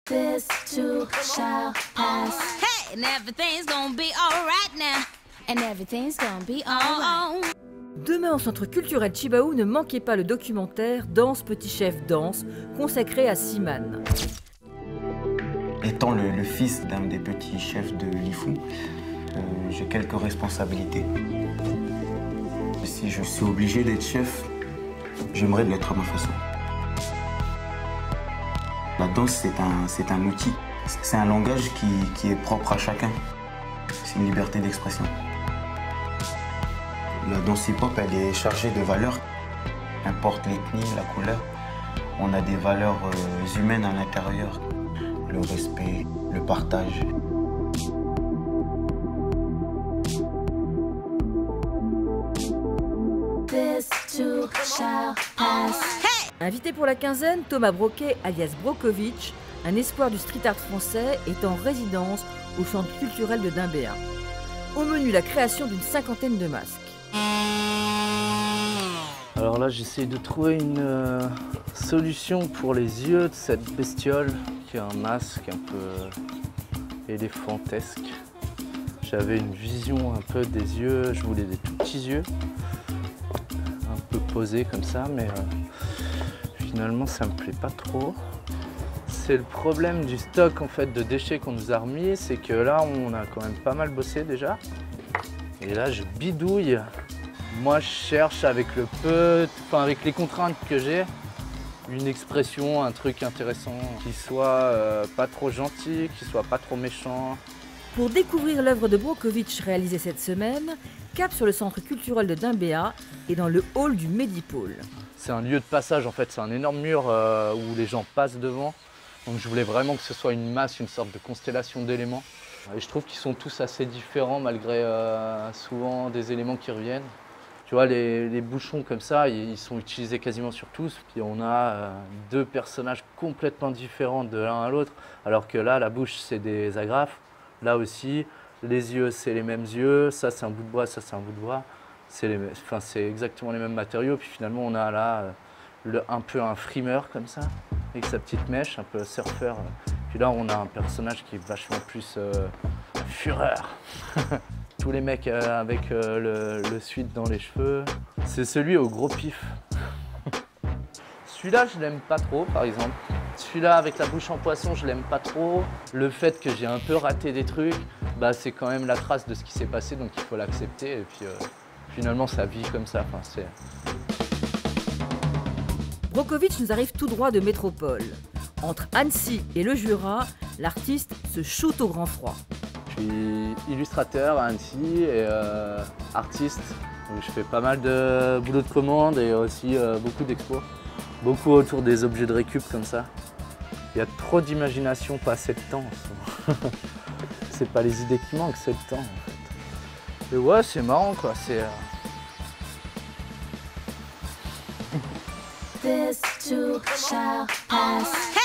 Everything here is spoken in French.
This too shall pass. Hey, and everything's gonna be alright now. And everything's gonna be alright. Demain au Centre culturel Chibaou, ne manquez pas le documentaire Danse Petit Chef Danse, consacré à Simane. Étant le fils d'un des petits chefs de Lifou, j'ai quelques responsabilités. Si je suis obligé d'être chef, j'aimerais l'être à ma façon. La danse, c'est un outil, c'est un langage qui est propre à chacun. C'est une liberté d'expression. La danse hip-hop, elle est chargée de valeurs. Importe l'ethnie, la couleur, on a des valeurs humaines à l'intérieur. Le respect, le partage. This too shall pass. Hey! Invité pour la quinzaine, Thomas Broquet, alias Brokovitch, un espoir du street art français, est en résidence au Centre culturel de Dimbéa. Au menu, la création d'une 50aine de masques. Alors là, j'essaie de trouver une solution pour les yeux de cette bestiole qui a un masque un peu éléphantesque. J'avais une vision un peu des yeux, je voulais des tout petits yeux, un peu posés comme ça, mais finalement ça me plaît pas trop. C'est le problème du stock en fait de déchets qu'on nous a remis, c'est que là on a quand même pas mal bossé déjà. Et là je bidouille. Moi je cherche avec avec les contraintes que j'ai, une expression, un truc intéressant, qui soit pas trop gentil, qui soit pas trop méchant. Pour découvrir l'œuvre de Brokovitch réalisée cette semaine, cap sur le Centre culturel de Dimbéa et dans le hall du Medipôle. C'est un lieu de passage en fait, c'est un énorme mur où les gens passent devant. Donc je voulais vraiment que ce soit une masse, une sorte de constellation d'éléments. Et je trouve qu'ils sont tous assez différents malgré souvent des éléments qui reviennent. Tu vois, les bouchons comme ça, ils sont utilisés quasiment sur tous. Puis on a deux personnages complètement différents de l'un à l'autre. Alors que là, la bouche, c'est des agrafes. Là aussi, les yeux, c'est les mêmes yeux. Ça, c'est un bout de bois, ça, c'est un bout de bois. C'est exactement les mêmes matériaux. Puis finalement, on a là un peu un frimeur comme ça, avec sa petite mèche, un peu surfeur. Puis là, on a un personnage qui est vachement plus fureur. Tous les mecs avec le suite dans les cheveux. C'est celui au gros pif. Celui-là, je l'aime pas trop, par exemple. Celui-là, avec la bouche en poisson, je l'aime pas trop. Le fait que j'ai un peu raté des trucs, bah, c'est quand même la trace de ce qui s'est passé, donc il faut l'accepter. Et puis, finalement, ça vit comme ça. Enfin, Brokovitch nous arrive tout droit de métropole. Entre Annecy et le Jura, l'artiste se shoot au grand froid. Je suis illustrateur à Annecy et artiste. Donc je fais pas mal de boulot de commande et aussi beaucoup d'expos. Beaucoup autour des objets de récup comme ça. Il y a trop d'imagination, pas assez de temps. C'est pas les idées qui manquent, c'est le temps en fait. Et ouais, c'est marrant quoi. This too shall pass.